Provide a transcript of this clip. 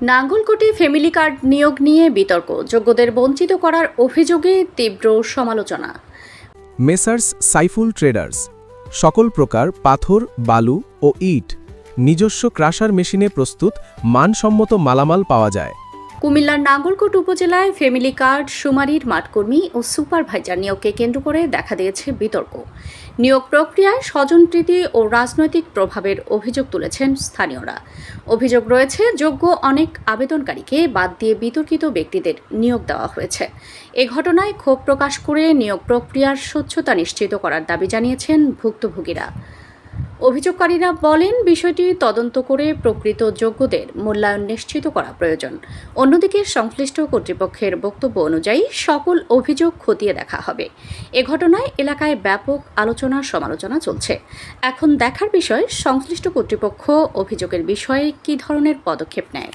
নাঙ্গলকোটে family card নিয়োগ নিয়ে বিতর্ক, যোগ্যদের বঞ্চিত করার অভিযোগে তীব্র সমালোচনা। মেসার্স সাইফুল ট্রেডার্স সকল প্রকার পাথর, বালু ও ইট নিজস্ব ক্রাশার মেশিনে প্রস্তুত মানসম্মত মালামাল পাওয়া যায়। কুমিল্লার নাঙ্গলকোট উপজেলায় ফ্যামিলি কার্ড, শুমারির মাঠকর্মী ও সুপারভাইজার নিয়োগকে কেন্দ্র করে দেখা দিয়েছে বিতর্ক। নিয়োগ প্রক্রিয়ায় স্বজনপ্রীতি ও রাজনৈতিক প্রভাবের অভিযোগ তুলেছেন স্থানীয়রা। অভিযোগ রয়েছে, যোগ্য অনেক আবেদনকারীকে বাদ দিয়ে বিতর্কিত ব্যক্তিদের নিয়োগ দেওয়া হয়েছে। এ ঘটনায় ক্ষোভ প্রকাশ করে নিয়োগ প্রক্রিয়ার স্বচ্ছতা নিশ্চিত করার দাবি জানিয়েছেন ভুক্তভোগীরা। অভিযোগকারীরা বলেন, বিষয়টি তদন্ত করে প্রকৃত যোগ্যদের মূল্যায়ন নিশ্চিত করা প্রয়োজন। অন্যদিকে সংশ্লিষ্ট কর্তৃপক্ষের বক্তব্য অনুযায়ী সকল অভিযোগ খতিয়ে দেখা হবে। এ ঘটনায় এলাকায় ব্যাপক আলোচনা সমালোচনা চলছে। এখন দেখার বিষয়, সংশ্লিষ্ট কর্তৃপক্ষ অভিযোগের বিষয়ে কী ধরনের পদক্ষেপ নেয়।